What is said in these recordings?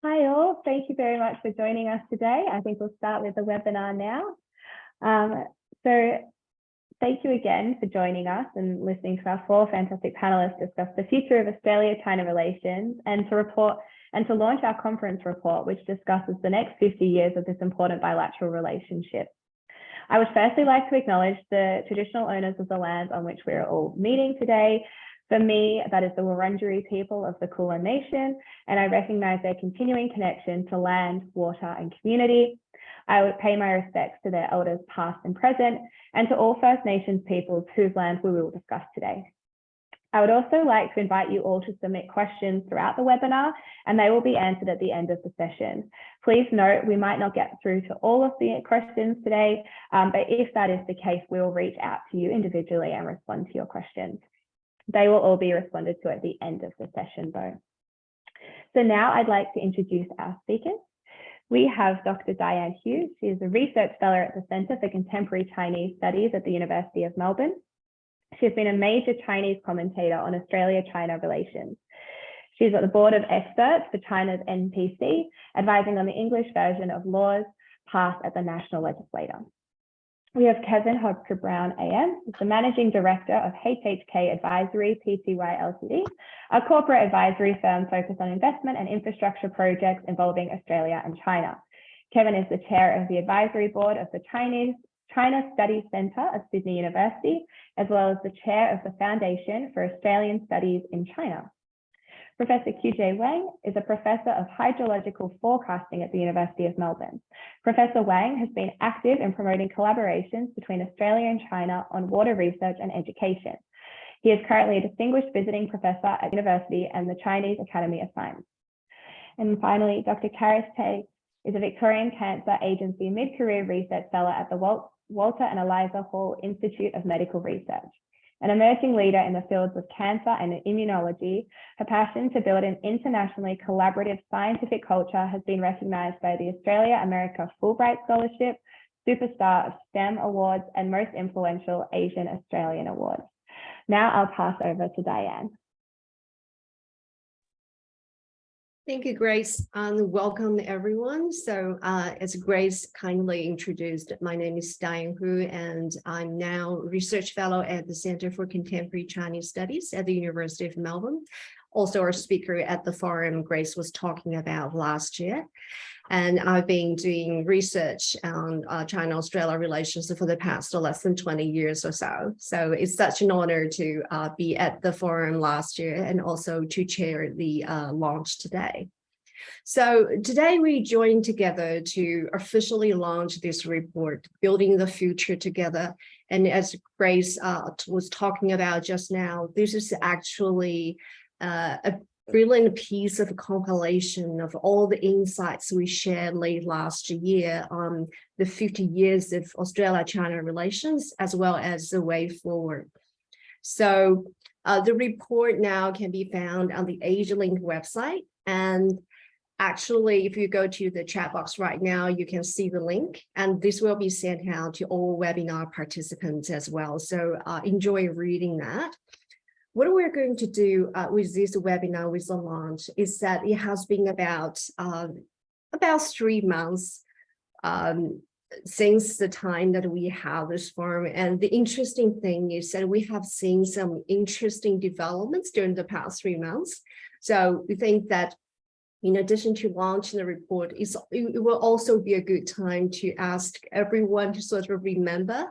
Hi all, thank you very much for joining us today. I think we'll start with the webinar now. So thank you again for joining us and listening to our four fantastic panelists discuss the future of Australia-China relations and to launch our conference report, which discusses the next 50 years of this important bilateral relationship. I would firstly like to acknowledge the traditional owners of the land on which we are all meeting today. For me, that is the Wurundjeri people of the Kulin Nation, and I recognise their continuing connection to land, water and community. I would pay my respects to their elders past and present, and to all First Nations peoples whose land we will discuss today. I would also like to invite you all to submit questions throughout the webinar, and they will be answered at the end of the session. Please note, we might not get through to all of the questions today, but if that is the case, we will reach out to you individually and respond to your questions. They will all be responded to at the end of the session though. So now I'd like to introduce our speakers. We have Dr. Diane Hughes. She is a research fellow at the Centre for Contemporary Chinese Studies at the University of Melbourne. She has been a major Chinese commentator on Australia-China relations. She's at the board of experts for China's NPC, advising on the English version of laws passed at the national legislature. We have Kevin Hodgkin Brown AM, who's the Managing Director of HHK Advisory Pty Ltd, a corporate advisory firm focused on investment and infrastructure projects involving Australia and China. Kevin is the chair of the advisory board of the China Studies Centre of Sydney University, as well as the chair of the Foundation for Australian Studies in China. Professor QJ Wang is a professor of hydrological forecasting at the University of Melbourne. Professor Wang has been active in promoting collaborations between Australia and China on water research and education. He is currently a distinguished visiting professor at the university and the Chinese Academy of Science. And finally, Dr. Karis Tay is a Victorian Cancer Agency mid-career research fellow at the Walter and Eliza Hall Institute of Medical Research. An emerging leader in the fields of cancer and immunology, her passion to build an internationally collaborative scientific culture has been recognised by the Australia-America Fulbright Scholarship, Superstar of STEM Awards, and Most Influential Asian Australian Awards. Now I'll pass over to Diane. Thank you, Grace, and welcome everyone. So as Grace kindly introduced, my name is Diane Hu, and I'm now research fellow at the Centre for Contemporary Chinese Studies at the University of Melbourne. Also our speaker at the forum Grace was talking about last year. And I've been doing research on China-Australia relations for the past less than 20 years or so. So it's such an honor to be at the forum last year and also to chair the launch today. So today we joined together to officially launch this report, Building the Future Together. And as Grace was talking about just now, this is actually a brilliant piece of compilation of all the insights we shared late last year on the 50 years of Australia-China relations, as well as the way forward. So the report now can be found on the Asialink website. And actually, if you go to the chat box right now, you can see the link, and this will be sent out to all webinar participants as well. So enjoy reading that. What we're going to do with this webinar, with the launch, is that it has been about 3 months since the time that we have this forum. And the interesting thing is that we have seen some interesting developments during the past 3 months. So we think that in addition to launching the report, it will also be a good time to ask everyone to sort of remember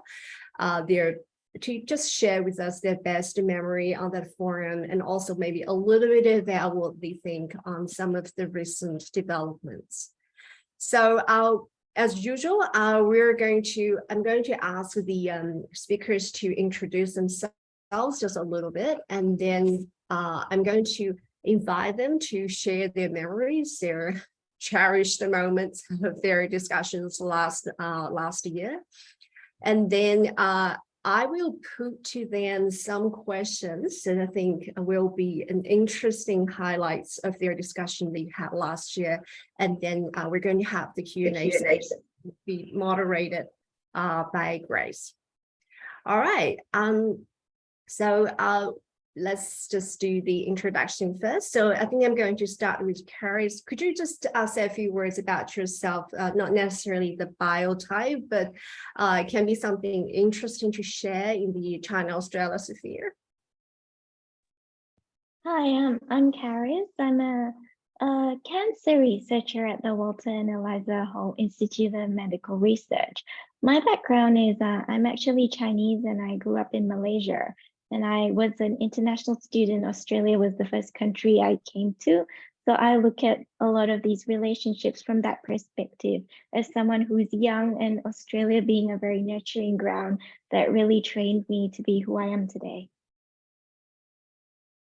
to just share with us their best memory on that forum, and also maybe a little bit about what they think on some of the recent developments. So as usual, I'm going to ask the speakers to introduce themselves just a little bit, and then I'm going to invite them to share their memories, their cherished moments of their discussions last year. And then I will put to them some questions that I think will be an interesting highlights of their discussion they had last year. And then we're going to have the Q&A session be moderated by Grace. All right. So let's just do the introduction first. So I think I'm going to start with Caris. Could you just say a few words about yourself, not necessarily the bio type, but it can be something interesting to share in the China-Australia sphere? Hi, I'm Caris. I'm a cancer researcher at the Walter and Eliza Hall Institute of Medical Research. My background is I'm actually Chinese and I grew up in Malaysia. And I was an international student. Australia was the first country I came to. So I look at a lot of these relationships from that perspective as someone who's young, and Australia being a very nurturing ground that really trained me to be who I am today.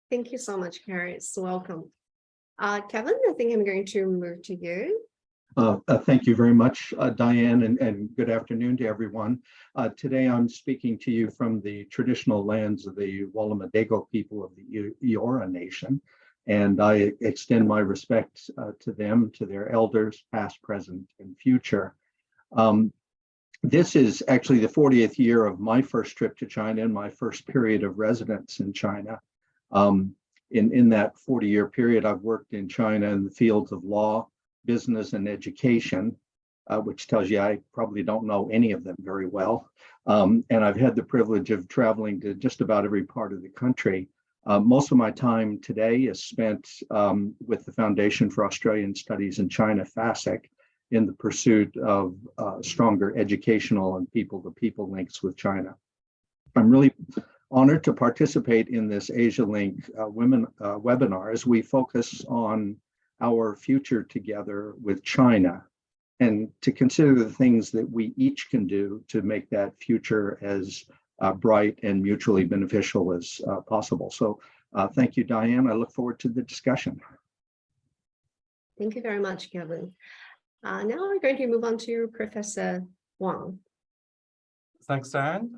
Thank you so much, Caris. Welcome. Kevin, I think I'm going to move to you. Thank you very much, Diane, and good afternoon to everyone. Today I'm speaking to you from the traditional lands of the Wallumedegal people of the Eora Nation, and I extend my respect to them, to their elders, past, present, and future. This is actually the 40th year of my first trip to China and my first period of residence in China. In that 40-year period, I've worked in China in the fields of law, business, and education, which tells you I probably don't know any of them very well. And I've had the privilege of traveling to just about every part of the country. Most of my time today is spent with the Foundation for Australian Studies in China, FASIC, in the pursuit of stronger educational and people-to-people links with China. I'm really honored to participate in this Asialink webinar as we focus on our future together with China, and to consider the things that we each can do to make that future as bright and mutually beneficial as possible. So thank you, Diane. I look forward to the discussion. Thank you very much, Kevin. Now we're going to move on to Professor Wang. Thanks, Diane.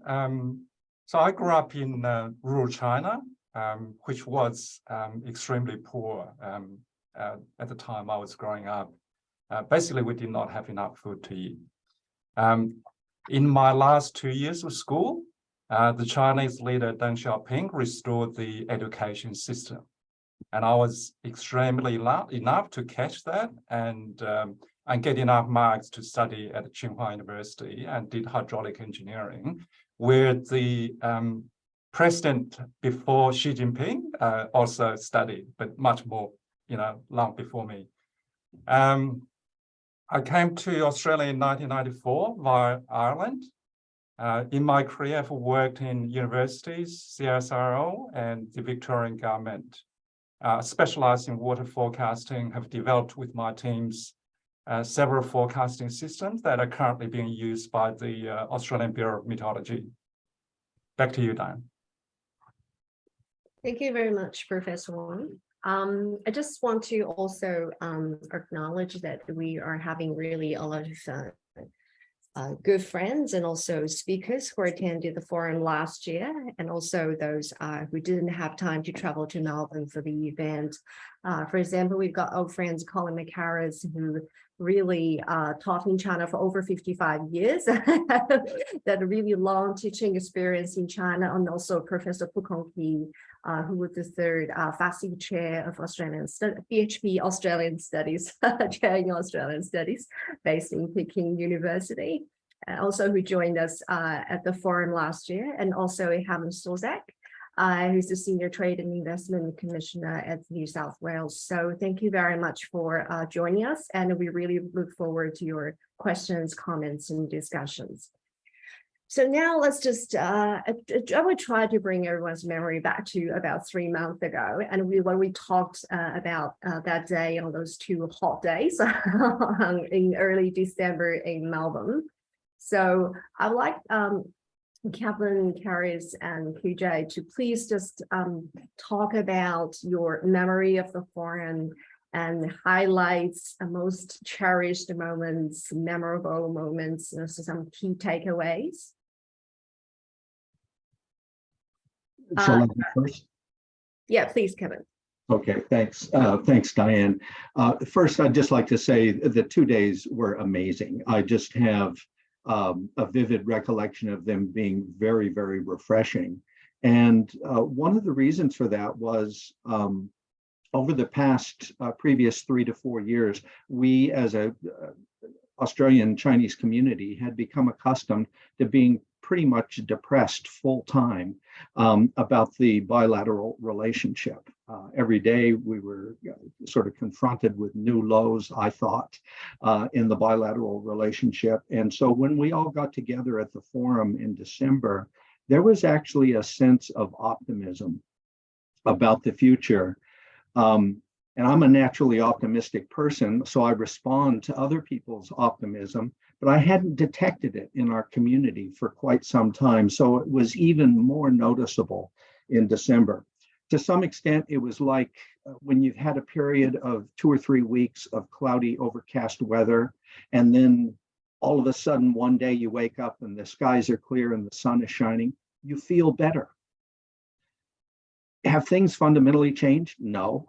So I grew up in rural China, which was extremely poor. At the time I was growing up. Basically, we did not have enough food to eat. In my last 2 years of school, the Chinese leader Deng Xiaoping restored the education system. And I was extremely enough to catch that and get enough marks to study at Tsinghua University and did hydraulic engineering, where the president before Xi Jinping also studied, but much more long before me. I came to Australia in 1994 via Ireland. In my career, I've worked in universities, CSIRO, and the Victorian government. Specialized in water forecasting, have developed with my teams several forecasting systems that are currently being used by the Australian Bureau of Meteorology. Back to you, Diane. Thank you very much, Professor Wang. I just want to also acknowledge that we are having really a lot of good friends and also speakers who attended the forum last year, and also those who didn't have time to travel to Melbourne for the event. For example, we've got old friends Colin McCarris, who really taught in China for over 55 years, that a really long teaching experience in China, and also Professor Fu Kongqi, who was the third FASIC chair of PhD Australian Studies, chair in Australian Studies, based in Peking University, and also who joined us at the forum last year, and also Helen Sozak, who's the Senior Trade and Investment Commissioner at New South Wales. So thank you very much for joining us, and we really look forward to your questions, comments, and discussions. So now let's just, I would try to bring everyone's memory back to about 3 months ago, and when we talked about that day on those 2 hot days in early December in Melbourne. So I'd like Kevin, Caris, and QJ to please just talk about your memory of the forum and highlights the most cherished moments, memorable moments, so some key takeaways. Shall I go first? Yeah, please, Kevin. Okay, thanks. Thanks, Diane. First, I'd just like to say the 2 days were amazing. I just have a vivid recollection of them being very, very refreshing. And one of the reasons for that was over the past previous 3 to 4 years, we as a Australian Chinese community had become accustomed to being pretty much depressed full time about the bilateral relationship. Every day we were sort of confronted with new lows, I thought, in the bilateral relationship. And so when we all got together at the forum in December, there was actually a sense of optimism about the future. And I'm a naturally optimistic person, so I respond to other people's optimism, but I hadn't detected it in our community for quite some time. So it was even more noticeable in December. To some extent, it was like when you've had a period of 2 or 3 weeks of cloudy, overcast weather, and then all of a sudden one day you wake up and the skies are clear and the sun is shining, you feel better. Have things fundamentally changed? No,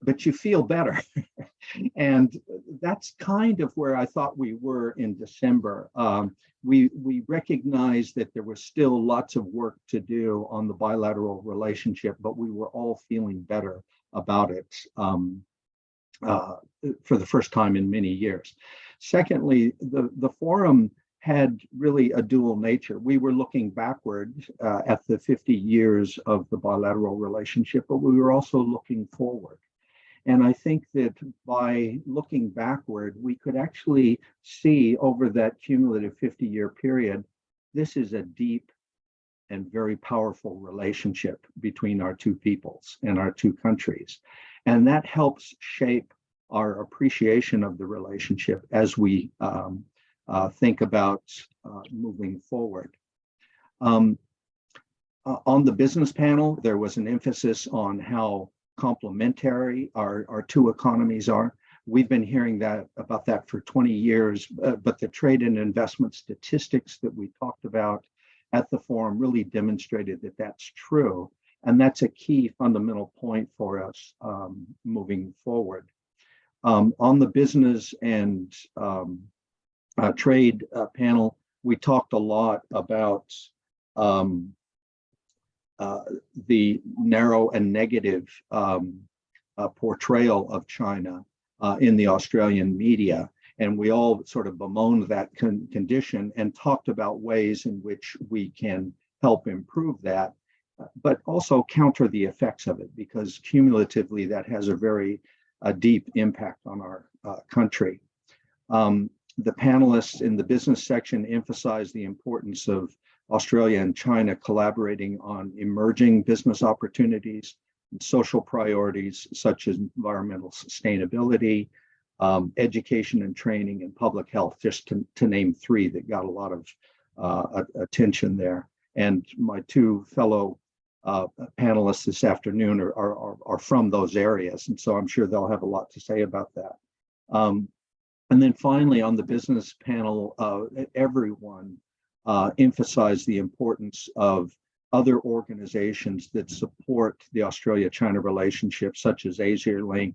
but you feel better. And that's kind of where I thought we were in December. We recognized that there was still lots of work to do on the bilateral relationship, but we were all feeling better about it for the first time in many years. Secondly, the forum had really a dual nature. We were looking backward at the 50 years of the bilateral relationship, but we were also looking forward. And I think that by looking backward, we could actually see over that cumulative 50-year period, this is a deep and very powerful relationship between our two peoples and our two countries. And that helps shape our appreciation of the relationship as we think about moving forward. On the business panel, there was an emphasis on how complementary our two economies are. We've been hearing about that for 20 years, but the trade and investment statistics that we talked about at the forum really demonstrated that that's true. And that's a key fundamental point for us moving forward. On the business and trade panel, we talked a lot about the narrow and negative portrayal of China in the Australian media. And we all sort of bemoaned that condition and talked about ways in which we can help improve that, but also counter the effects of it, because cumulatively that has a very deep impact on our country. The panelists in the business section emphasized the importance of Australia and China collaborating on emerging business opportunities and social priorities such as environmental sustainability, education and training, and public health, just to name 3 that got a lot of attention there. And my 2 fellow panelists this afternoon are from those areas, and so I'm sure they'll have a lot to say about that. And then finally, on the business panel, everyone emphasized the importance of other organizations that support the Australia-China relationship, such as Asialink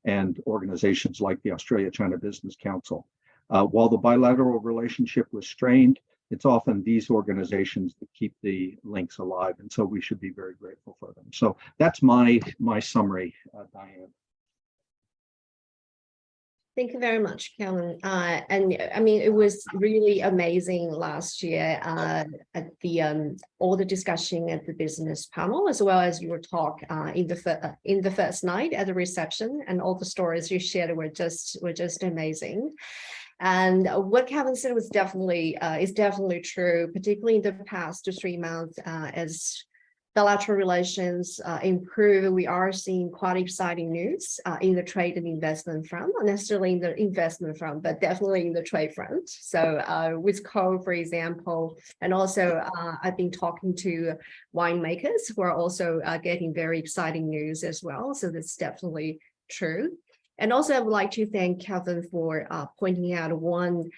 and organizations like the Australia-China Business Council. While the bilateral relationship was strained, it's often these organizations that keep the links alive, and so we should be very grateful for them. So that's my summary, Diane. Thank you very much, Kevin. And I mean, it was really amazing last year at the all the discussion at the business panel, as well as your talk in the first night at the reception, and all the stories you shared were just amazing. And what Kevin said was definitely is definitely true, particularly in the past 3 months as bilateral relations improve. We are seeing quite exciting news in the trade and investment front, not necessarily in the investment front, but definitely in the trade front. So with coal, for example, and also I've been talking to winemakers who are also getting very exciting news as well. So that's definitely true. And also I would like to thank Kevin for pointing out one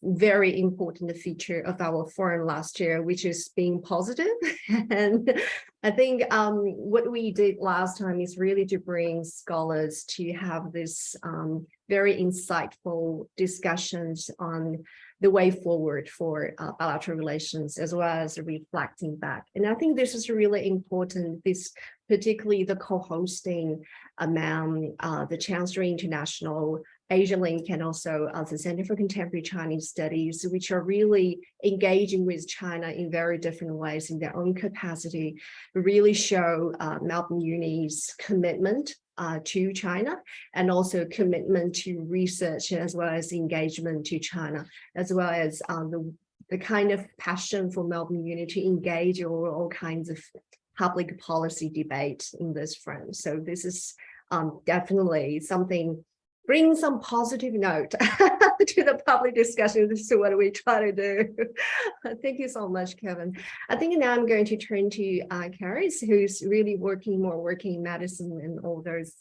very important feature of our forum last year, which is being positive. And I think what we did last time is really to bring scholars to have this very insightful discussions on the way forward for bilateral relations, as well as reflecting back. And I think this is really important, this particularly the co-hosting among the Chancellery International, Asialink, and also the Center for Contemporary Chinese Studies, which are really engaging with China in very different ways in their own capacity, really show Melbourne Uni's commitment to China, and also commitment to research, as well as engagement to China, as well as the kind of passion for Melbourne Uni to engage in all kinds of public policy debate in this front. So this is definitely something, bring some positive note to the public discussion. This is what we try to do. Thank you so much, Kevin. I think now I'm going to turn to Caris, who's really working in medicine and all those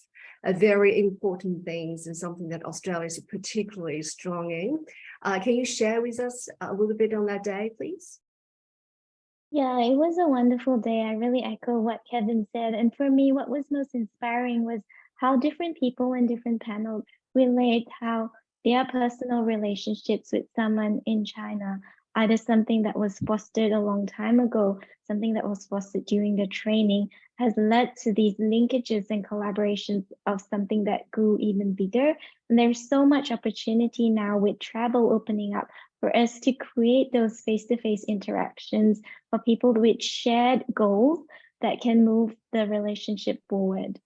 very important things, and something that Australia is particularly strong in. Can you share with us a little bit on that day, please? Yeah, it was a wonderful day. I really echo what Kevin said. And for me, what was most inspiring was how different people in different panels relate how their personal relationships with someone in China, either something that was fostered a long time ago, something that was fostered during the training, has led to these linkages and collaborations of something that grew even bigger. And there's so much opportunity now with travel opening up for us to create those face-to-face interactions for people with shared goals that can move the relationship forward.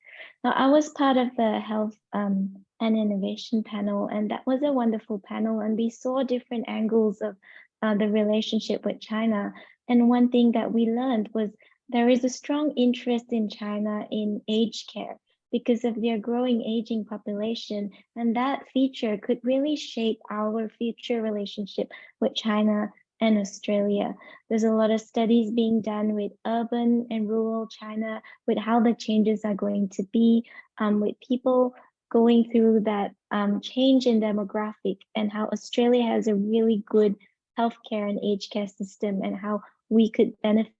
Now, I was part of the health and innovation panel, and that was a wonderful panel, and we saw different angles of the relationship with China. And one thing that we learned was there is a strong interest in China in aged care because of their growing aging population, and that feature could really shape our future relationship with China and Australia. There's a lot of studies being done with urban and rural China, with how the changes are going to be, with people going through that change in demographic, and how Australia has a really good healthcare and aged care system, and how we could benefit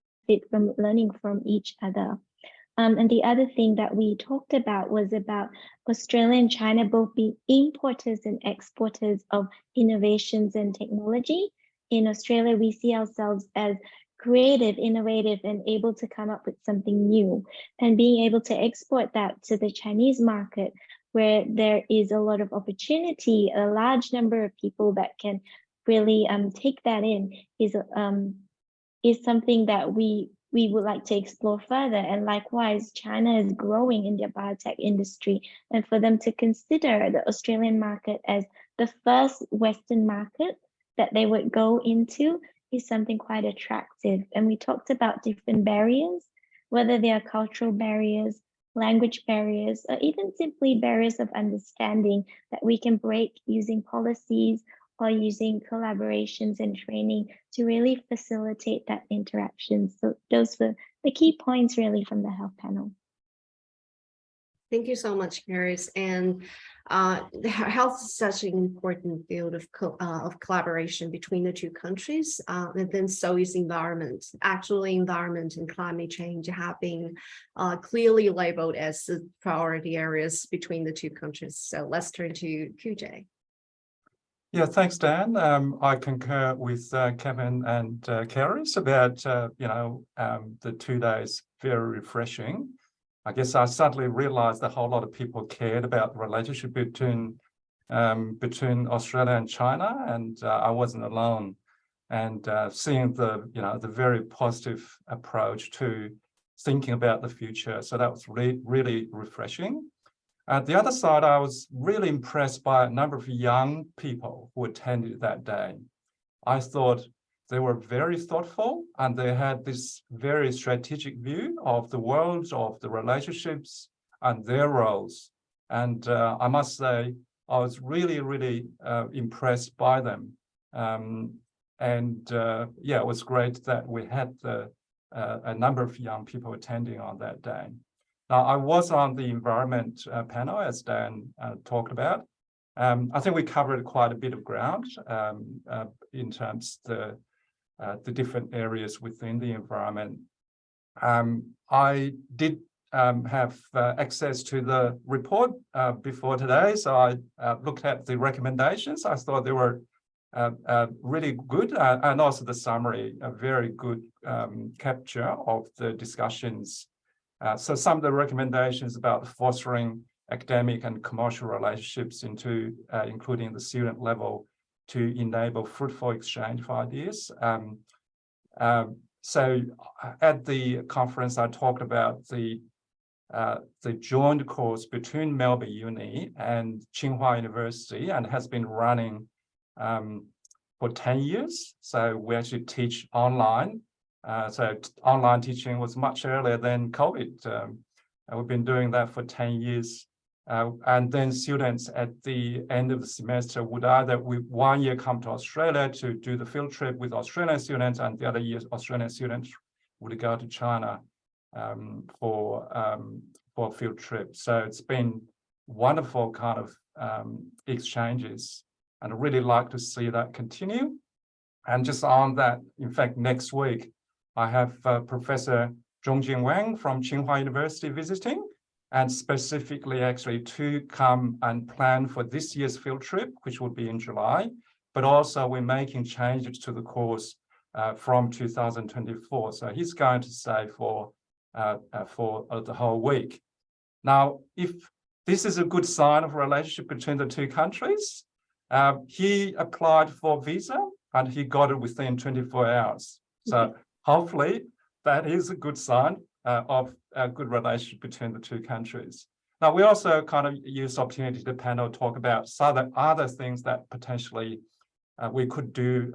from learning from each other. And the other thing that we talked about was about Australia and China both being importers and exporters of innovations and technology. In Australia, we see ourselves as creative, innovative, and able to come up with something new, and being able to export that to the Chinese market, where there is a lot of opportunity, a large number of people that can really take that in, is something that we would like to explore further. And likewise, China is growing in their biotech industry, and for them to consider the Australian market as the first Western market that they would go into is something quite attractive. And we talked about different barriers, whether they are cultural barriers, language barriers, or even simply barriers of understanding that we can break using policies or using collaborations and training to really facilitate that interaction. So those were the key points really from the health panel. Thank you so much, Caris. And health is such an important field of collaboration between the two countries. And then so is environment. Actually, environment and climate change have been clearly labeled as the priority areas between the two countries. So let's turn to QJ. Yeah, thanks, Dan. I concur with Kevin and Caris about, the 2 days very refreshing. I guess I suddenly realized that a whole lot of people cared about the relationship between Australia and China, and I wasn't alone. And seeing the very positive approach to thinking about the future, so that was really refreshing. At the other side, I was really impressed by a number of young people who attended that day. I thought they were very thoughtful, and they had this very strategic view of the world, of the relationships and their roles. And I must say, I was really impressed by them. It was great that we had a number of young people attending on that day. Now, I was on the environment panel, as Dan talked about. I think we covered quite a bit of ground in terms of the different areas within the environment. I did have access to the report before today, so I looked at the recommendations. I thought they were really good, and also the summary, a very good capture of the discussions. So some of the recommendations about fostering academic and commercial relationships including the student level to enable fruitful exchange of ideas. So at the conference, I talked about the joint course between Melbourne Uni and Tsinghua University, and has been running for 10 years. So we actually teach online. So online teaching was much earlier than COVID. And we've been doing that for 10 years. And then students at the end of the semester would either with 1 year come to Australia to do the field trip with Australian students, and the other year Australian students would go to China for a field trip. So it's been wonderful kind of exchanges, and I really like to see that continue. And just on that, in fact, next week, I have Professor Zhongjing Wang from Tsinghua University visiting, and specifically actually to come and plan for this year's field trip, which will be in July, but also we're making changes to the course from 2024. So he's going to stay for the whole week. Now, if this is a good sign of a relationship between the two countries, he applied for visa and he got it within 24 hours. So hopefully that is a good sign of a good relationship between the two countries. Now, we also kind of use opportunity to panel talk about some other things that potentially we could do,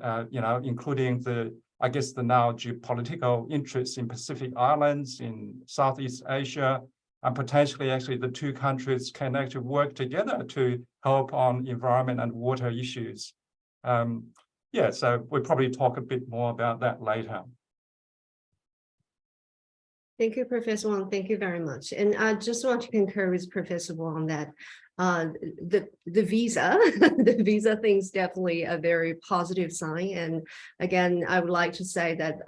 including the now geopolitical interests in Pacific Islands, in Southeast Asia, and potentially actually the two countries can actually work together to help on environment and water issues. So we'll probably talk a bit more about that later. Thank you, Professor Wang. Thank you very much. And I just want to concur with Professor Wang that the visa, the visa thing is definitely a very positive sign. And again, I would like to say that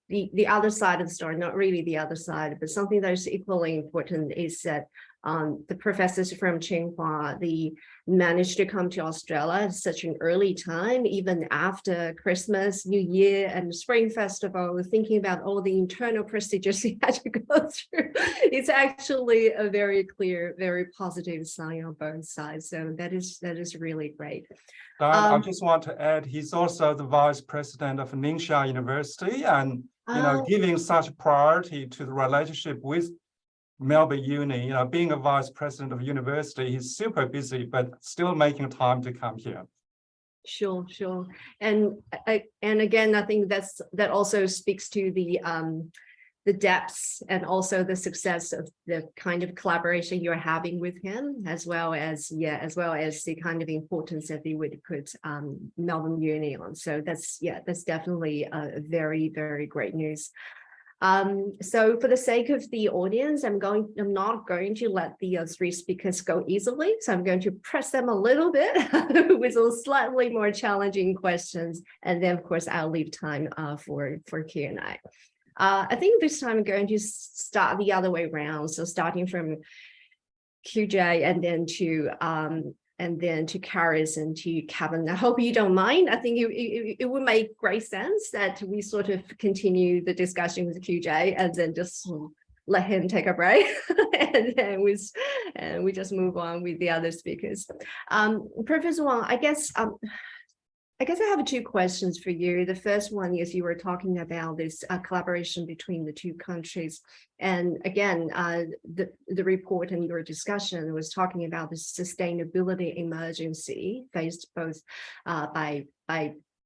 the other side of the story, not really the other side, but something that is equally important is that the professors from Tsinghua, they managed to come to Australia at such an early time, even after Christmas, New Year, and Spring Festival, thinking about all the internal procedures you had to go through. It's actually a very clear, very positive sign on both sides. So that is really great. I just want to add, he's also the vice president of Ningxia University, and giving such priority to the relationship with Melbourne Uni, being a vice president of university, he's super busy, but still making time to come here. Sure. And again, I think that also speaks to the depths and also the success of the kind of collaboration you're having with him, as well as the kind of importance that he would put Melbourne Uni on. So that's definitely a very, very great news. So for the sake of the audience, I'm not going to let the three speakers go easily. So I'm going to press them a little bit with slightly more challenging questions. And then of course, I'll leave time for Q&A. I think this time I'm going to start the other way around. So starting from QJ and then to Caris and to Kevin. I hope you don't mind. I think it would make great sense that we sort of continue the discussion with QJ and then just let him take a break and then we just move on with the other speakers. Professor Wang, I guess I have two questions for you. The first one is you were talking about this collaboration between the two countries. And again, the report and your discussion was talking about the sustainability emergency faced both by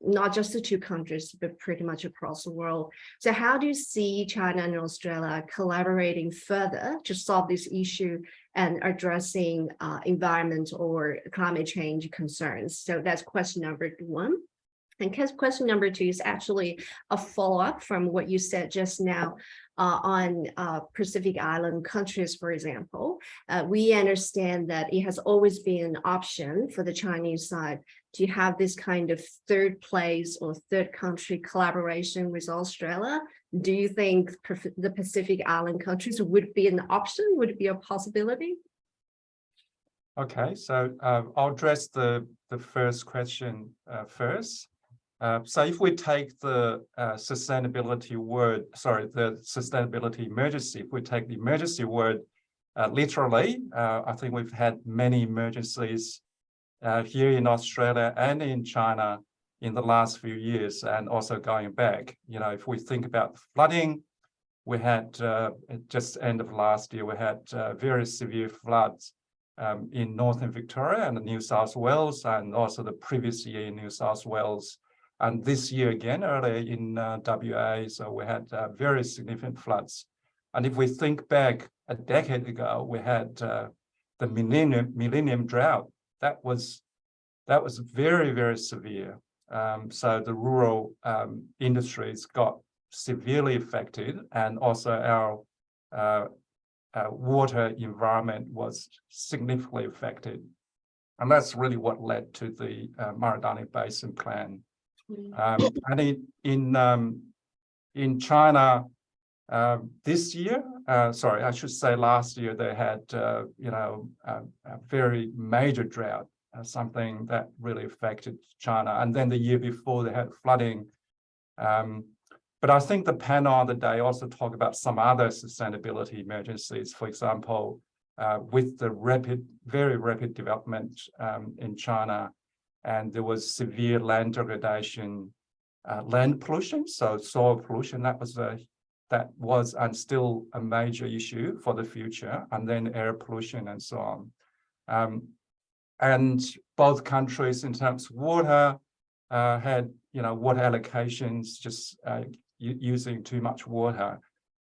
not just the two countries, but pretty much across the world. So how do you see China and Australia collaborating further to solve this issue and addressing environment or climate change concerns? So that's question number one. And question number two is actually a follow-up from what you said just now on Pacific Island countries, for example. We understand that it has always been an option for the Chinese side to have this kind of third place or third country collaboration with Australia. Do you think the Pacific Island countries would be an option? Would it be a possibility? Okay, so I'll address the first question first. So if we take the sustainability emergency, if we take the emergency word literally, I think we've had many emergencies here in Australia and in China in the last few years, and also going back. You know, if we think about flooding, we had just end of last year, we had very severe floods in northern Victoria and New South Wales, and also the previous year in New South Wales. And this year again, earlier in WA, so we had very significant floods. And if we think back a decade ago, we had the millennium drought. That was very, very severe. So the rural industries got severely affected, and also our water environment was significantly affected. And that's really what led to the Murray-Darling Basin Plan. And in China this year, sorry, I should say last year, they had a very major drought, something that really affected China. And then the year before, they had flooding. But I think the panel on the day also talked about some other sustainability emergencies. For example, with the very rapid development in China, and there was severe land degradation, land pollution, so soil pollution. That was and still a major issue for the future, and then air pollution and so on. And both countries, in terms of water, had water allocations, just using too much water,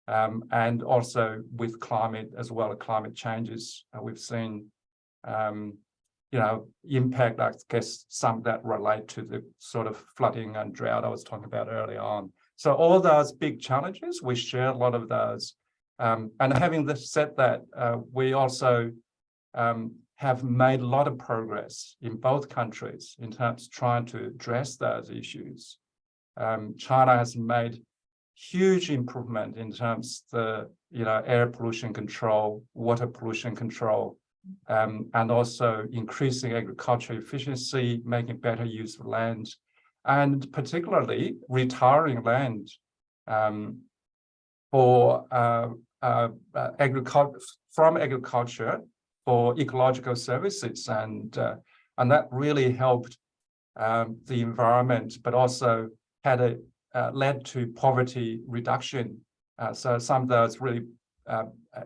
and also with climate as well, climate changes. We've seen impact, I guess, some that relate to the sort of flooding and drought I was talking about earlier on. So all those big challenges, we share a lot of those. And having said that, we also have made a lot of progress in both countries in terms of trying to address those issues. China has made huge improvement in terms of the air pollution control, water pollution control, and also increasing agricultural efficiency, making better use of land, and particularly retiring land for agriculture for ecological services, and that really helped the environment, but also had led to poverty reduction. So some of those really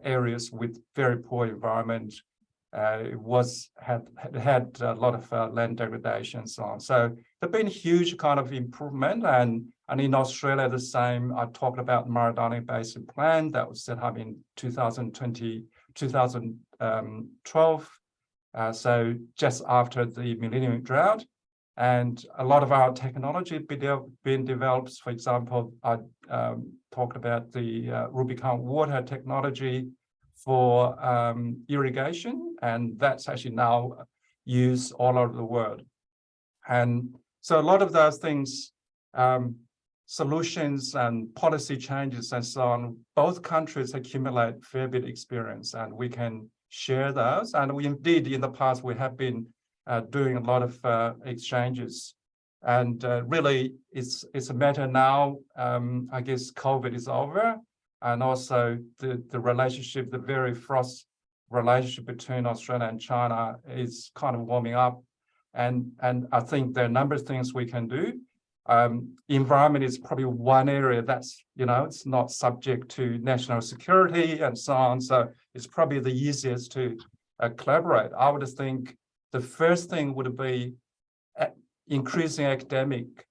areas with very poor environment had a lot of land degradation and so on. So there've been huge kind of improvement, and in Australia the same. I talked about Murray-Darling Basin Plan that was set up in 2012. So just after the millennium drought, and a lot of our technology been developed. For example, I talked about the Rubicon water technology for irrigation, and that's actually now used all over the world. And so a lot of those things, solutions and policy changes and so on, both countries accumulate a fair bit of experience, and we can share those. And we indeed, in the past, we have been doing a lot of exchanges. And really, it's a matter now, I guess COVID is over, and also the relationship, the very frost relationship between Australia and China is kind of warming up. And I think there are a number of things we can do. Environment is probably one area that's, it's not subject to national security and so on. So it's probably the easiest to collaborate. I would think the first thing would be increasing academic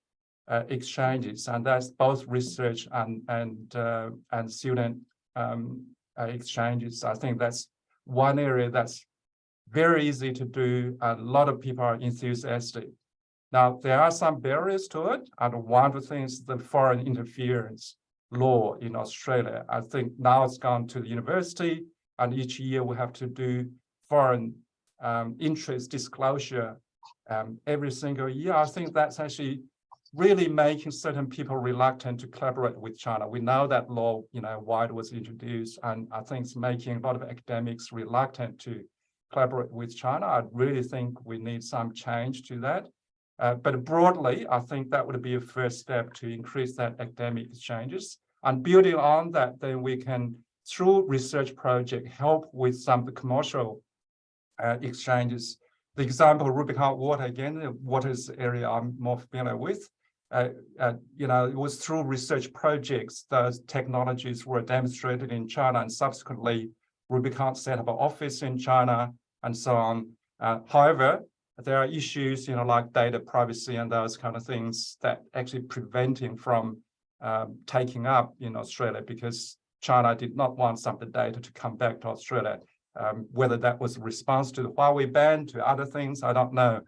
exchanges, and that's both research and student exchanges. I think that's one area that's very easy to do. A lot of people are enthusiastic. Now, there are some barriers to it, and one of the things, the foreign interference law in Australia. I think now it's gone to the university, and each year we have to do foreign interest disclosure every single year. I think that's actually really making certain people reluctant to collaborate with China. We know that law, why it was introduced, and I think it's making a lot of academics reluctant to collaborate with China. I really think we need some change to that. But broadly, I think that would be a first step to increase that academic exchanges. And building on that, then we can, through research project, help with some of the commercial exchanges. The example of Rubicon water, again, the water is the area I'm more familiar with. It was through research projects, those technologies were demonstrated in China, and subsequently Rubicon set up an office in China and so on. However, there are issues, like data privacy and those kind of things that actually preventing from taking up in Australia, because China did not want some of the data to come back to Australia. Whether that was a response to the Huawei ban, to other things, I don't know.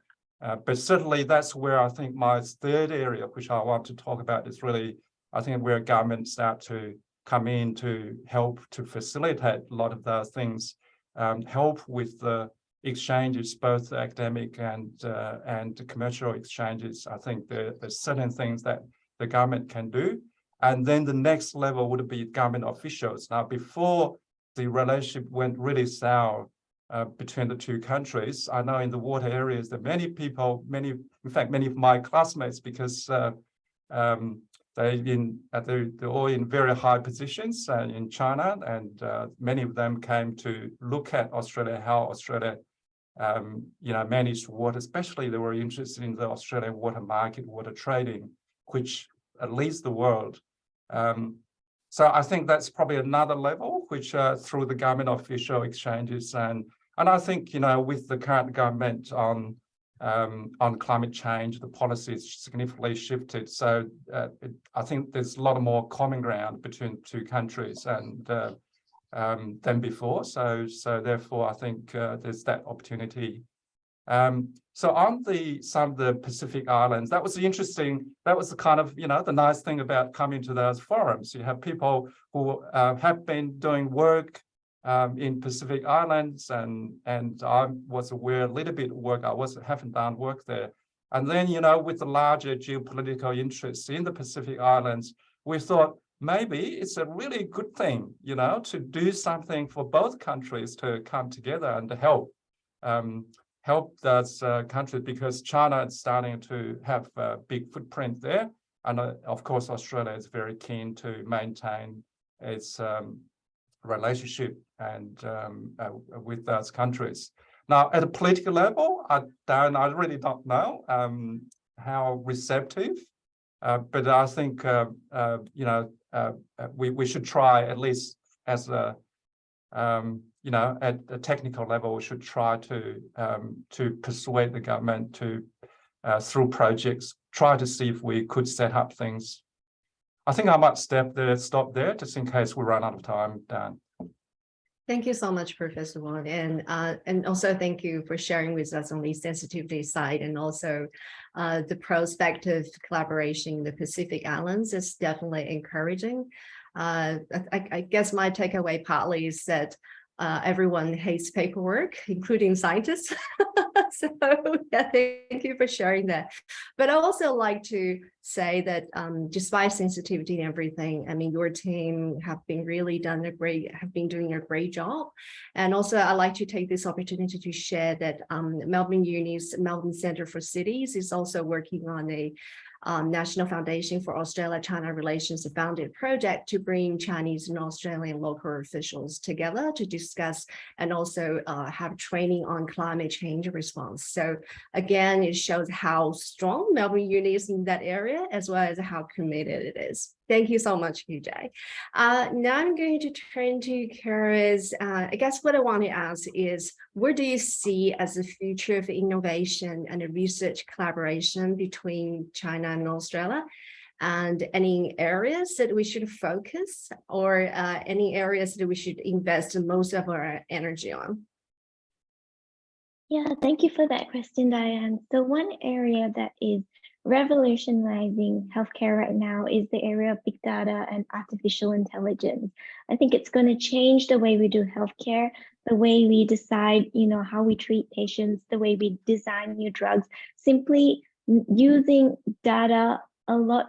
But certainly that's where I think my third area, which I want to talk about, is really, I think, where governments start to come in to help to facilitate a lot of those things, help with the exchanges, both the academic and the commercial exchanges. I think there's certain things that the government can do. And then the next level would be government officials. Now, before the relationship went really sour between the two countries, I know in the water areas that many people, in fact, many of my classmates, because they're all in very high positions in China, and many of them came to look at Australia, how Australia managed water. Especially they were interested in the Australian water market, water trading, which leads the world. So I think that's probably another level, which through the government official exchanges, and I think with the current government on climate change, the policy is significantly shifted. So I think there's a lot more common ground between two countries and than before. So therefore, I think there's that opportunity. So on some of the Pacific Islands, that was the kind of, the nice thing about coming to those forums. You have people who have been doing work in Pacific Islands, and I was aware a little bit of work. haven't done work there. And then, with the larger geopolitical interests in the Pacific Islands, we thought maybe it's a really good thing, to do something for both countries to come together and to help those countries, because China is starting to have a big footprint there. And of course, Australia is very keen to maintain its relationship and with those countries. Now, at a political level, I really don't know how receptive, but I think we should try, at least as a at a technical level, we should try to persuade the government to, through projects, try to see if we could set up things. I think I might stop there, just in case we run out of time, Dan. Thank you so much, Professor Wong, and also thank you for sharing with us on the sensitivity side, and also the prospective collaboration in the Pacific Islands is definitely encouraging. I guess my takeaway partly is that everyone hates paperwork, including scientists. So yeah, thank you for sharing that. But I also like to say that despite sensitivity and everything, I mean, your team have been doing a great job. And also I'd like to take this opportunity to share that Melbourne Uni's Melbourne Centre for Cities is also working on a National Foundation for Australia-China Relations founded project to bring Chinese and Australian local officials together to discuss and also have training on climate change response. So again, it shows how strong Melbourne Uni is in that area, as well as how committed it is. Thank you so much, QJ. Now I'm going to turn to Karis. I guess what I want to ask is, what do you see as the future of innovation and research collaboration between China and Australia? And any areas that we should focus, or any areas that we should invest most of our energy on? Yeah, thank you for that question, Diane. So one area that is revolutionizing healthcare right now is the area of big data and artificial intelligence. I think it's going to change the way we do healthcare, the way we decide, how we treat patients, the way we design new drugs, simply using data, a lot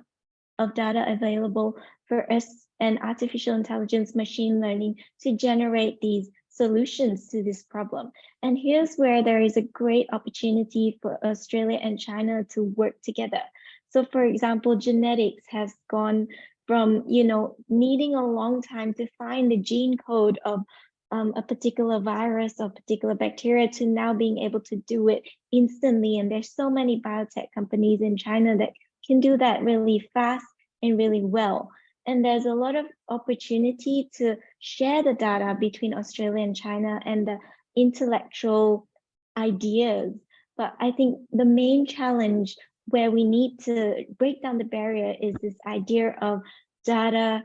of data available for us, and artificial intelligence, machine learning to generate these solutions to this problem. And here's where there is a great opportunity for Australia and China to work together. So for example, genetics has gone from, needing a long time to find the gene code of a particular virus or particular bacteria to now being able to do it instantly. And there's so many biotech companies in China that can do that really fast and really well. And there's a lot of opportunity to share the data between Australia and China and the intellectual ideas. But I think the main challenge where we need to break down the barrier is this idea of data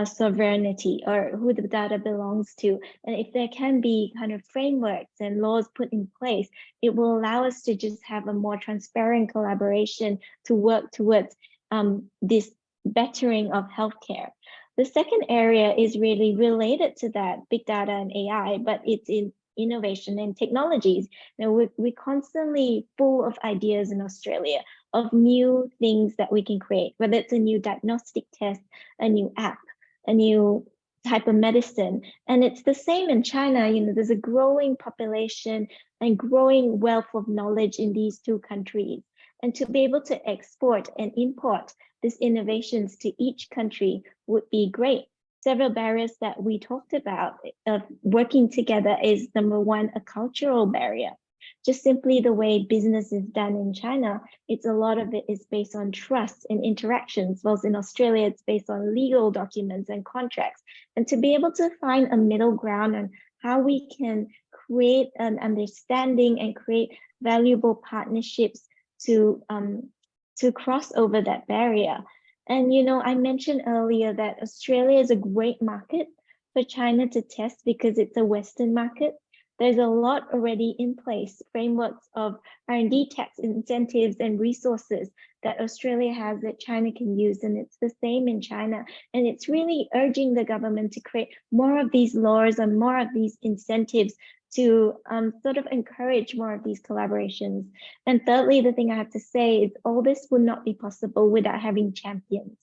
sovereignty, or who the data belongs to. And if there can be kind of frameworks and laws put in place, it will allow us to just have a more transparent collaboration to work towards this bettering of healthcare. The second area is really related to that, big data and AI, but it's in innovation and technologies. We're constantly full of ideas in Australia of new things that we can create, whether it's a new diagnostic test, a new app, a new type of medicine. And it's the same in China. There's a growing population and growing wealth of knowledge in these two countries. And to be able to export and import these innovations to each country would be great. Several barriers that we talked about of working together is, number one, a cultural barrier. Just simply the way business is done in China, a lot of it is based on trust and interactions, whilst in Australia, it's based on legal documents and contracts. And to be able to find a middle ground on how we can create an understanding and create valuable partnerships to cross over that barrier. And, I mentioned earlier that Australia is a great market for China to test because it's a Western market. There's a lot already in place, frameworks of R&D tax incentives and resources that Australia has that China can use, and it's the same in China. And it's really urging the government to create more of these laws and more of these incentives to sort of encourage more of these collaborations. And thirdly, the thing I have to say is all this would not be possible without having champions.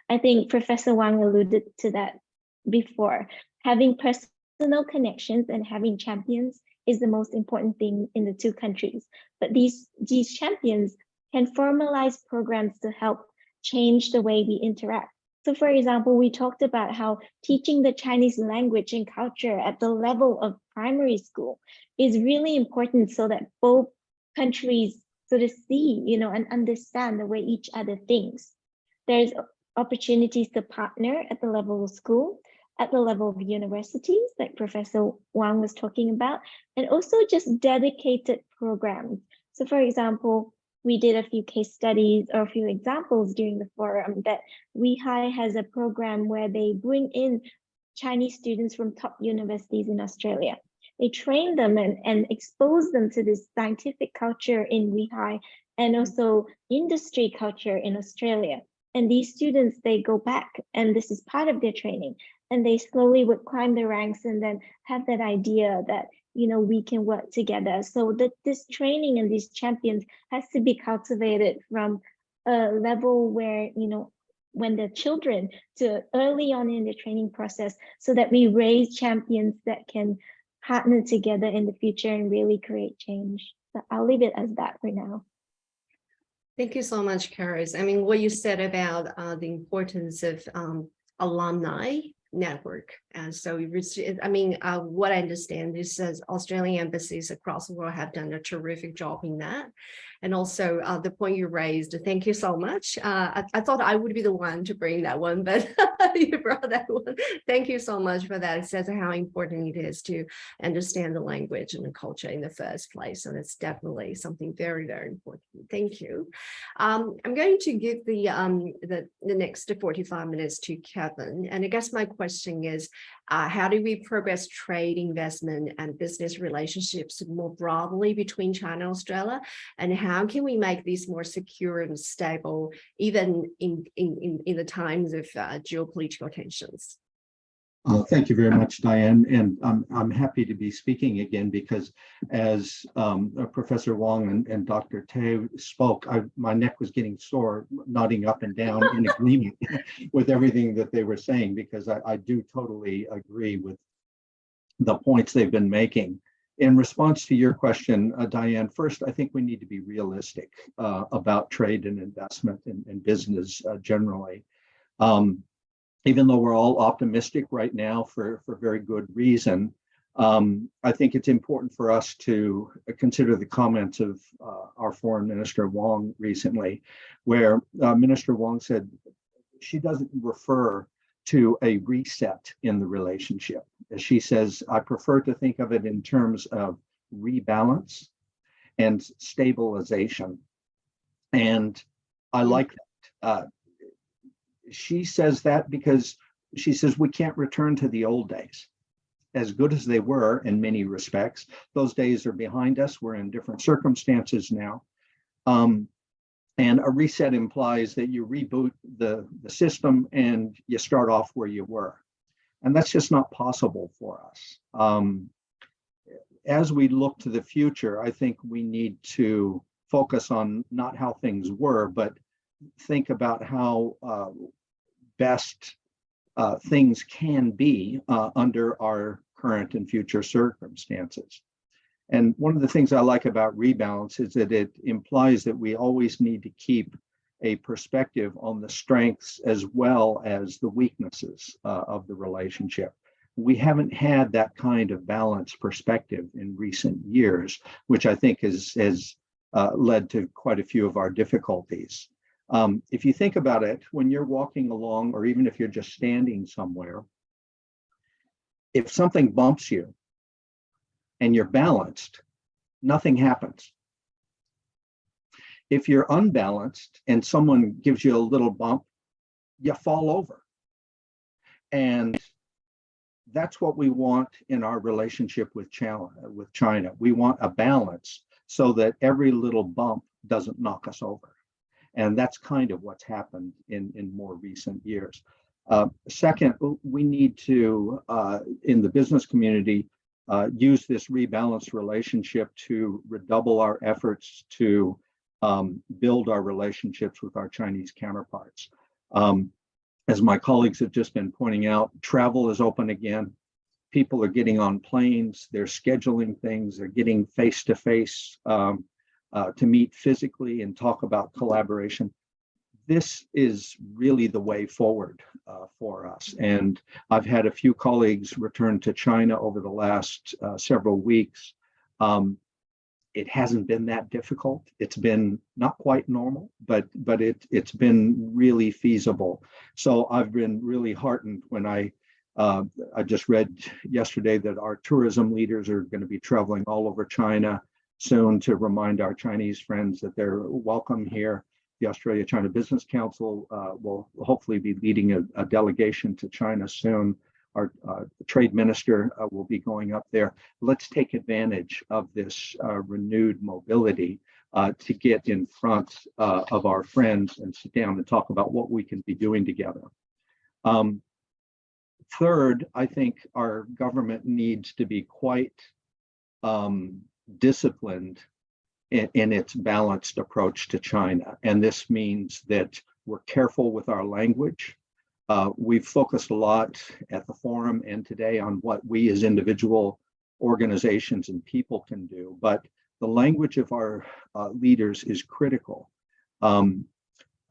I think Professor Wang alluded to that before. Having personal connections and having champions is the most important thing in the two countries. But these champions can formalize programs to help change the way we interact. So for example, we talked about how teaching the Chinese language and culture at the level of primary school is really important so that both countries sort of see, and understand the way each other thinks. There's opportunities to partner at the level of school, at the level of universities, like Professor Wang was talking about, and also just dedicated programs. So for example, we did a few case studies or a few examples during the forum that WeHi has a program where they bring in Chinese students from top universities in Australia. They train them and expose them to this scientific culture in WeHi and also industry culture in Australia. And these students, they go back, and this is part of their training, and they slowly would climb the ranks and then have that idea that, we can work together. So that this training and these champions has to be cultivated from a level where, when they're children to early on in the training process, so that we raise champions that can partner together in the future and really create change. So I'll leave it as that for now. Thank you so much, Karis. I mean, what you said about the importance of alumni network. And so, what I understand is Australian embassies across the world have done a terrific job in that. And also the point you raised, thank you so much. I thought I would be the one to bring that one, but you brought that one. Thank you so much for that. It says how important it is to understand the language and the culture in the first place. So that's definitely something very, very important. Thank you. I'm going to give the next 45 minutes to Kevin. And I guess my question is, how do we progress trade, investment, and business relationships more broadly between China and Australia? And how can we make these more secure and stable, even in the times of geopolitical tensions? Thank you very much, Diane. And I'm happy to be speaking again because as Professor Wang and Dr. Tay spoke, my neck was getting sore, nodding up and down in agreement with everything that they were saying, because I do totally agree with the points they've been making. In response to your question, Diane, first, I think we need to be realistic about trade and investment and business generally. Even though we're all optimistic right now for very good reason, I think it's important for us to consider the comments of our Foreign Minister Wong recently, where Minister Wong said she doesn't refer to a reset in the relationship. As she says, I prefer to think of it in terms of rebalance and stabilization. And I like that. She says that because she says we can't return to the old days. As good as they were in many respects, those days are behind us. We're in different circumstances now. And a reset implies that you reboot the system and you start off where you were. And that's just not possible for us. As we look to the future, I think we need to focus on not how things were, but think about how best things can be under our current and future circumstances. And one of the things I like about rebalance is that it implies that we always need to keep a perspective on the strengths as well as the weaknesses of the relationship. We haven't had that kind of balanced perspective in recent years, which I think has led to quite a few of our difficulties. If you think about it, when you're walking along, or even if you're just standing somewhere, if something bumps you and you're balanced, nothing happens. If you're unbalanced and someone gives you a little bump, you fall over. And that's what we want in our relationship with China. We want a balance so that every little bump doesn't knock us over. And that's kind of what's happened in more recent years. Second, we need to, in the business community, use this rebalanced relationship to redouble our efforts to build our relationships with our Chinese counterparts. As my colleagues have just been pointing out, travel is open again. People are getting on planes, they're scheduling things, they're getting face-to-face to meet physically and talk about collaboration. This is really the way forward for us. And I've had a few colleagues return to China over the last several weeks. It hasn't been that difficult. It's been not quite normal, but it's been really feasible. So I've been really heartened when I just read yesterday that our tourism leaders are going to be traveling all over China soon to remind our Chinese friends that they're welcome here. The Australia-China Business Council will hopefully be leading a delegation to China soon. Our trade minister will be going up there. Let's take advantage of this renewed mobility to get in front of our friends and sit down and talk about what we can be doing together. Third, I think our government needs to be quite disciplined in its balanced approach to China. And this means that we're careful with our language. We've focused a lot at the forum and today on what we as individual organizations and people can do, but the language of our leaders is critical.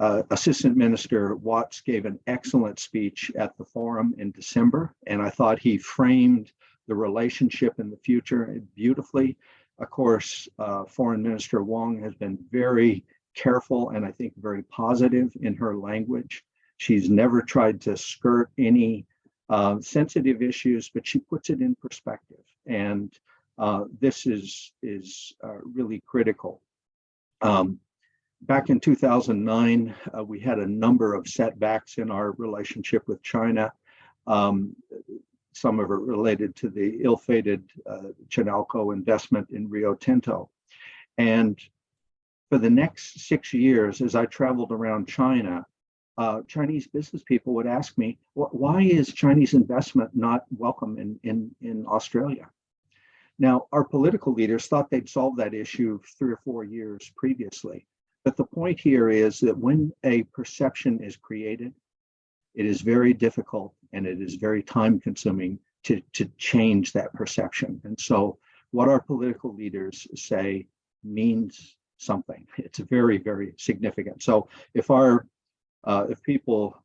Assistant Minister Watts gave an excellent speech at the forum in December, and I thought he framed the relationship in the future beautifully. Of course, Foreign Minister Wong has been very careful and I think very positive in her language. She's never tried to skirt any sensitive issues, but she puts it in perspective. And this is really critical. Back in 2009, we had a number of setbacks in our relationship with China. Some of it related to the ill-fated Chinalco investment in Rio Tinto. And for the next 6 years, as I traveled around China, Chinese business people would ask me, why is Chinese investment not welcome in Australia? Now, our political leaders thought they'd solved that issue 3 or 4 years previously. But the point here is that when a perception is created, it is very difficult and it is very time consuming to change that perception. And so what our political leaders say means something. It's very, very significant. So if people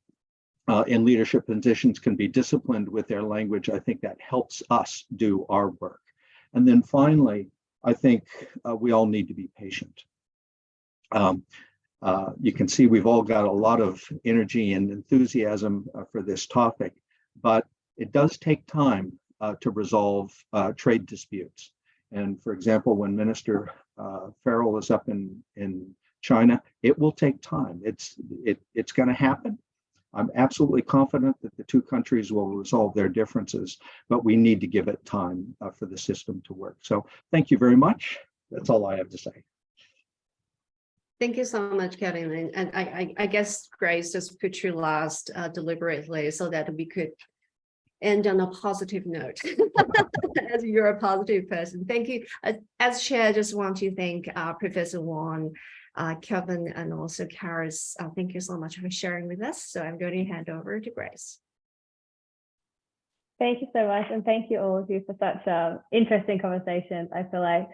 in leadership positions can be disciplined with their language, I think that helps us do our work. And then finally, I think we all need to be patient. You can see we've all got a lot of energy and enthusiasm for this topic, but it does take time to resolve trade disputes. And for example, when Minister Farrell is up in China, it will take time. It's going to happen. I'm absolutely confident that the two countries will resolve their differences, but we need to give it time for the system to work. So thank you very much. That's all I have to say. Thank you so much, Kevin. And I guess Grace just put you last deliberately so that we could end on a positive note, as you're a positive person. Thank you. As chair, I just want to thank Professor Wong, Kevin, and also Karis. Thank you so much for sharing with us. So I'm going to hand over to Grace. Thank you so much. And thank you all of you for such interesting conversations. I feel like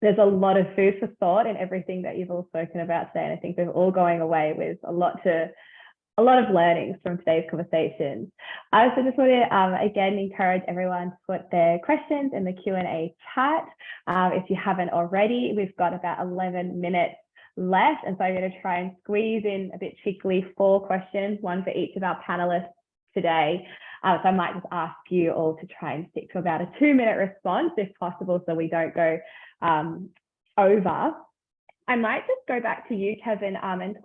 there's a lot of food for thought in everything that you've all spoken about today. And I think we're all going away with a lot of learnings from today's conversations. I also just want to again encourage everyone to put their questions in the Q&A chat. If you haven't already, we've got about 11 minutes left. And so I'm going to try and squeeze in a bit cheekily 4 questions, one for each of our panelists today. So I might just ask you all to try and stick to about a 2-minute response if possible, so we don't go over. I might just go back to you, Kevin, and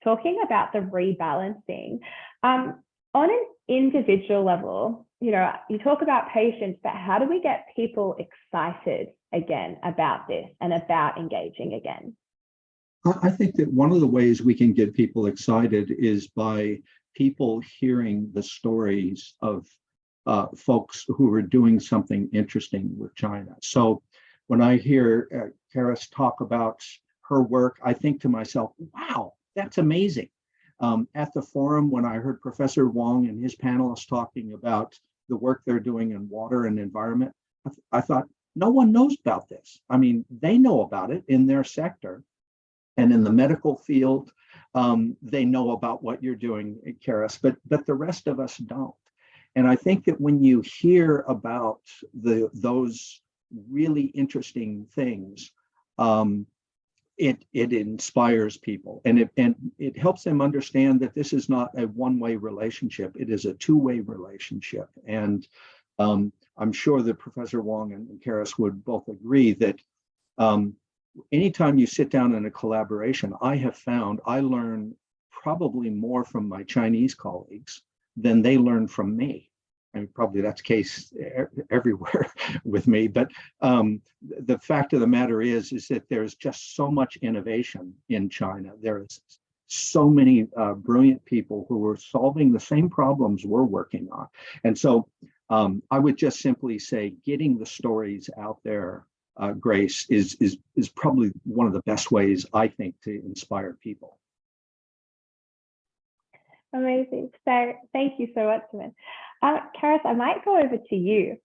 talking about the rebalancing. On an individual level, you know, you talk about patience, but how do we get people excited again about this and about engaging again? I think that one of the ways we can get people excited is by people hearing the stories of folks who are doing something interesting with China. So when I hear Karis talk about her work, I think to myself, wow, that's amazing. At the forum, when I heard Professor Wong and his panelists talking about the work they're doing in water and environment, I thought, no one knows about this. I mean, they know about it in their sector. And in the medical field, they know about what you're doing, Karis, but the rest of us don't. And I think that when you hear about those really interesting things, it inspires people, and it helps them understand that this is not a one-way relationship. It is a two-way relationship. And I'm sure that Professor Wong and Karis would both agree that anytime you sit down in a collaboration, I have found I learn probably more from my Chinese colleagues than they learn from me. I mean, probably that's the case everywhere with me, but the fact of the matter is that there's just so much innovation in China. There's so many brilliant people who are solving the same problems we're working on. And so I would just simply say getting the stories out there, Grace, is probably one of the best ways, I think, to inspire people. Amazing. So thank you so much, Simon. Karis, I might go over to you.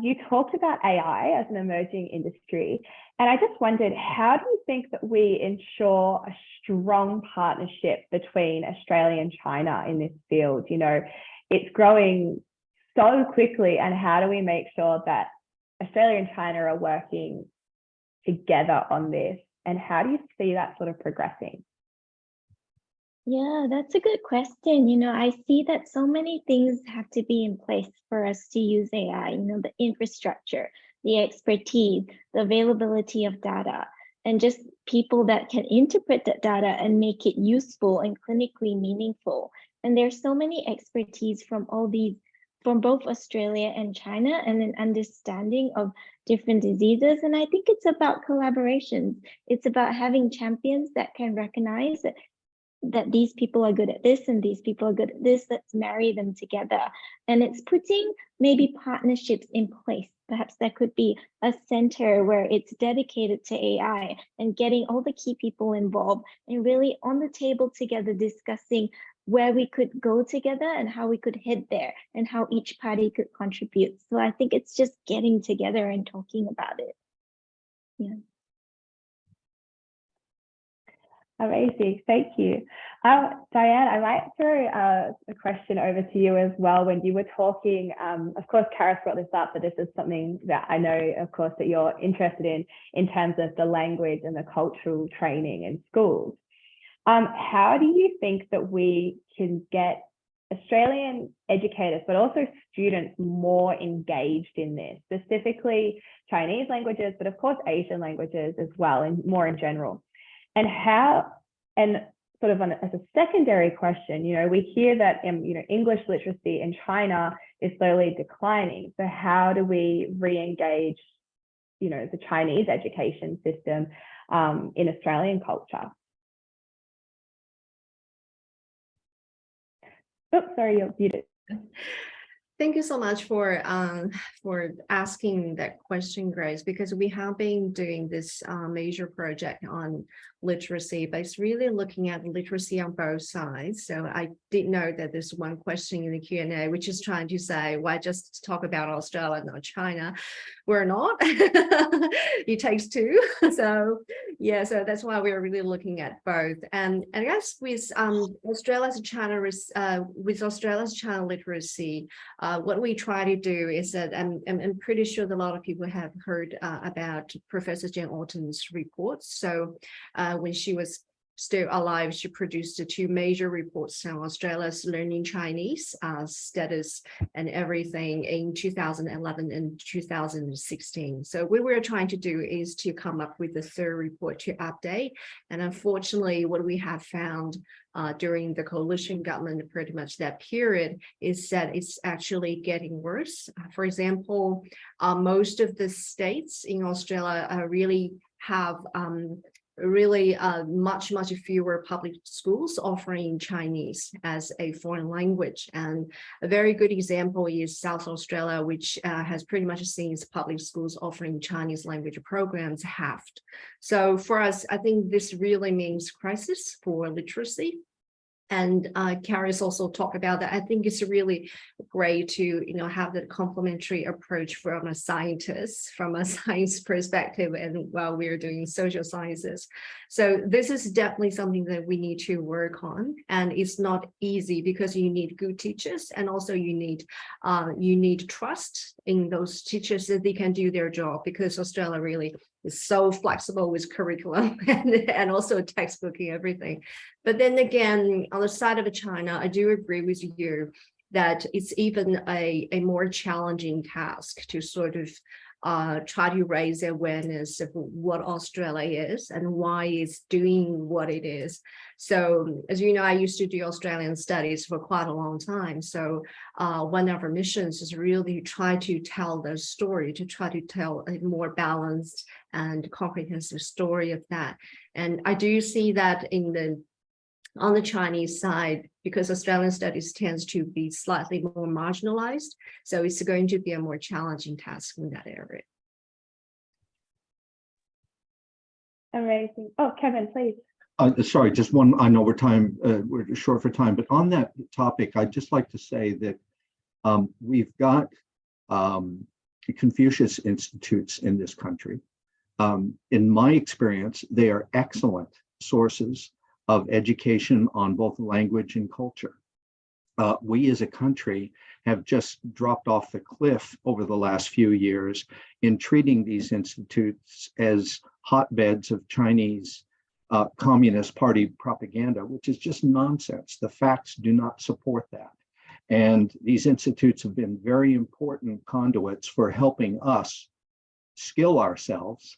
You talked about AI as an emerging industry, and I just wondered, how do you think that we ensure a strong partnership between Australia and China in this field? You know, it's growing so quickly, and how do we make sure that Australia and China are working together on this? And how do you see that sort of progressing? Yeah, that's a good question. You know, I see that so many things have to be in place for us to use AI, you know, the infrastructure, the expertise, the availability of data, and just people that can interpret that data and make it useful and clinically meaningful. And there's so many expertise from all these, from both Australia and China, and an understanding of different diseases. And I think it's about collaborations. It's about having champions that can recognize that these people are good at this and these people are good at this. Let's marry them together. And it's putting maybe partnerships in place. Perhaps there could be a center where it's dedicated to AI and getting all the key people involved and really on the table together discussing where we could go together and how we could head there and how each party could contribute. So I think it's just getting together and talking about it. Yeah. Amazing, thank you. Diane, I might throw a question over to you as well. When you were talking, of course, Karis brought this up, but this is something that I know, of course, that you're interested in terms of the language and the cultural training in schools. How do you think that we can get Australian educators, but also students, more engaged in this, specifically Chinese languages, but of course Asian languages as well, and more in general? And how, and sort of as a secondary question, we hear that English literacy in China is slowly declining. So how do we re-engage, the Chinese education system in Australian culture? Oops, sorry, you're muted. Thank you so much for asking that question, Grace, because we have been doing this major project on literacy, but it's really looking at literacy on both sides. So I did know that there's one question in the Q&A, which is trying to say, why just talk about Australia, not China? We're not. It takes two. So yeah, so that's why we're really looking at both. And I guess with Australia's China literacy, what we try to do is that I'm pretty sure that a lot of people have heard about Professor Jane Austen's reports. So when she was still alive, she produced the two major reports on Australia's learning Chinese status and everything in 2011 and 2016. So what we're trying to do is to come up with the third report to update. And unfortunately, what we have found during the coalition government, pretty much that period, is that it's actually getting worse. For example, most of the states in Australia really have much fewer public schools offering Chinese as a foreign language. And a very good example is South Australia, which has pretty much seen its public schools offering Chinese language programs halved. So for us, I think this really means crisis for literacy. And Karis also talked about that. I think it's really great to have that complementary approach from a scientist, from a science perspective, and while we're doing social sciences. So this is definitely something that we need to work on, and it's not easy because you need good teachers, and also you need trust in those teachers that they can do their job, because Australia really is so flexible with curriculum and also textbook and everything. But then again, on the side of China, I do agree with you that it's even a more challenging task to sort of try to raise awareness of what Australia is and why it's doing what it is. So as you know, I used to do Australian studies for quite a long time. So one of our missions is really try to tell the story, to try to tell a more balanced and comprehensive story of that. And I do see that on the Chinese side, because Australian studies tends to be slightly more marginalized. So it's going to be a more challenging task in that area. Amazing. Oh, Kevin, please. Sorry, just one, I know we're short for time, but on that topic, I'd just like to say that we've got Confucius Institutes in this country. In my experience, they are excellent sources of education on both language and culture. We as a country have just dropped off the cliff over the last few years in treating these institutes as hotbeds of Chinese Communist Party propaganda, which is just nonsense. The facts do not support that. And these institutes have been very important conduits for helping us skill ourselves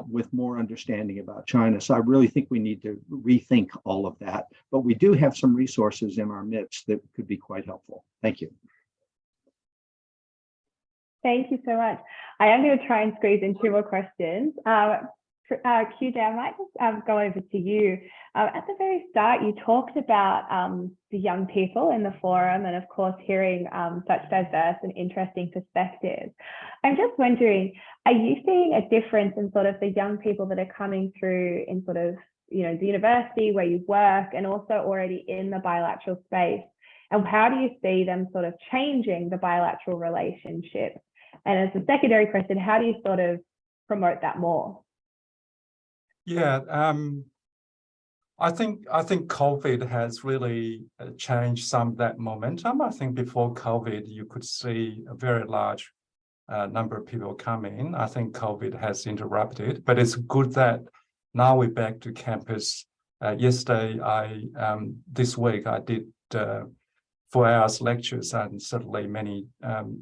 with more understanding about China. So I really think we need to rethink all of that, but we do have some resources in our midst that could be quite helpful. Thank you. Thank you so much. I am going to try and squeeze in two more questions. QJ, I might just go over to you. At the very start, you talked about the young people in the forum and, of course, hearing such diverse and interesting perspectives. I'm just wondering, are you seeing a difference in sort of the young people that are coming through in sort of, you know, the university where you work and also already in the bilateral space? And how do you see them sort of changing the bilateral relationship? And as a secondary question, how do you sort of promote that more? Yeah, I think COVID has really changed some of that momentum. I think before COVID, you could see a very large number of people coming. I think COVID has interrupted, but it's good that now we're back to campus. Yesterday, this week, I did 4 hours lectures, and certainly many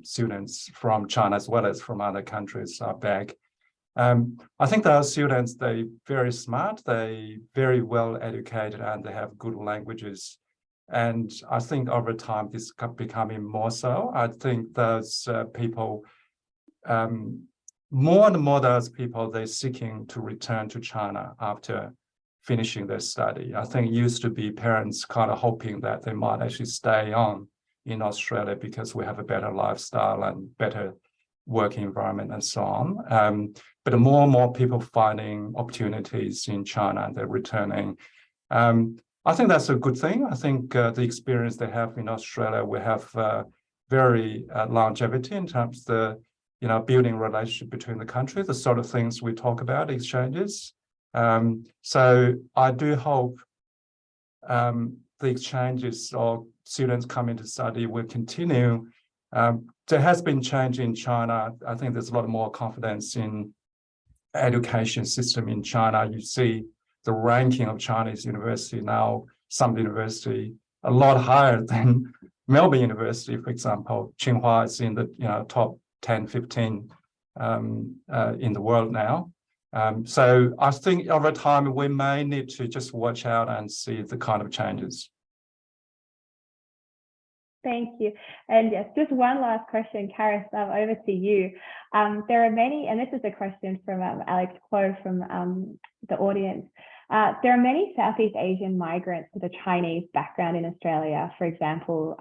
students from China as well as from other countries are back. I think those students, they're very smart, they very well educated, and they have good languages. And I think over time, this is becoming more so. I think those people, more and more those people, they're seeking to return to China after finishing their study. I think it used to be parents kind of hoping that they might actually stay on in Australia because we have a better lifestyle and better working environment and so on. But more and more people finding opportunities in China and they're returning. I think that's a good thing. I think the experience they have in Australia will have very longevity in terms of the, you know, building relationship between the countries, the sort of things we talk about, exchanges. So I do hope the exchanges or students coming to study will continue. There has been change in China. I think there's a lot more confidence in education system in China. You see the ranking of Chinese university now, some university a lot higher than Melbourne University, for example. Tsinghua is in the, you know, top 10, 15 in the world now. So I think over time we may need to just watch out and see the kind of changes. Thank you. And yes, just one last question, Karis, over to you. There are many, and this is a question from Alex Kuo from the audience. There are many Southeast Asian migrants with a Chinese background in Australia, for example,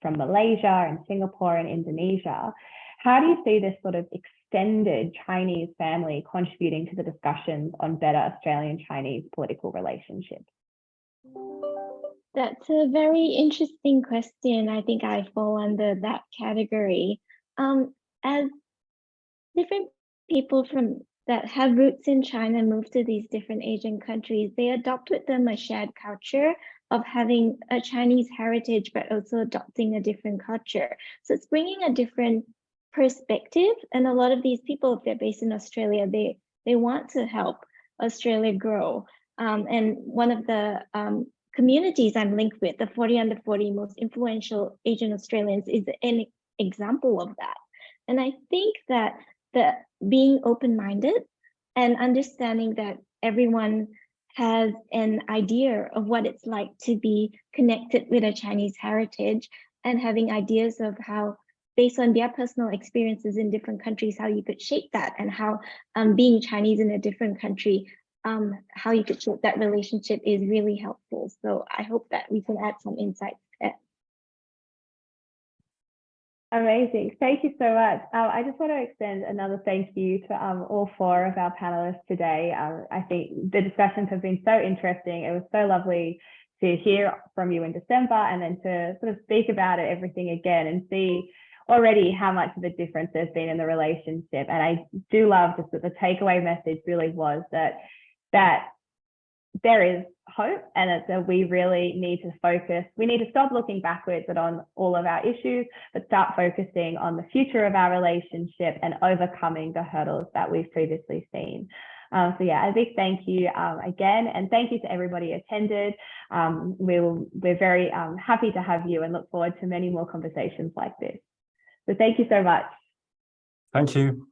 from Malaysia and Singapore and Indonesia. How do you see this sort of extended Chinese family contributing to the discussions on better Australian-Chinese political relationships? That's a very interesting question. I think I fall under that category. As different people that have roots in China move to these different Asian countries, they adopt with them a shared culture of having a Chinese heritage, but also adopting a different culture. So it's bringing a different perspective. And a lot of these people, if they're based in Australia, they want to help Australia grow. And one of the communities I'm linked with, the 40 under 40 most influential Asian Australians, is an example of that. And I think that being open-minded and understanding that everyone has an idea of what it's like to be connected with a Chinese heritage and having ideas of how, based on their personal experiences in different countries, how you could shape that, and how being Chinese in a different country, how you could shape that relationship is really helpful. So I hope that we can add some insights there. Amazing. Thank you so much. I just want to extend another thank you to all 4 of our panelists today. I think the discussions have been so interesting. It was so lovely to hear from you in December and then to sort of speak about it, everything again, and see already how much of a difference there's been in the relationship. And I do love just that the takeaway message really was that there is hope, and that we really need to focus. We need to stop looking backwards on all of our issues, but start focusing on the future of our relationship and overcoming the hurdles that we've previously seen. So yeah, a big thank you again, and thank you to everybody who attended. We're very happy to have you and look forward to many more conversations like this. So thank you so much. Thank you.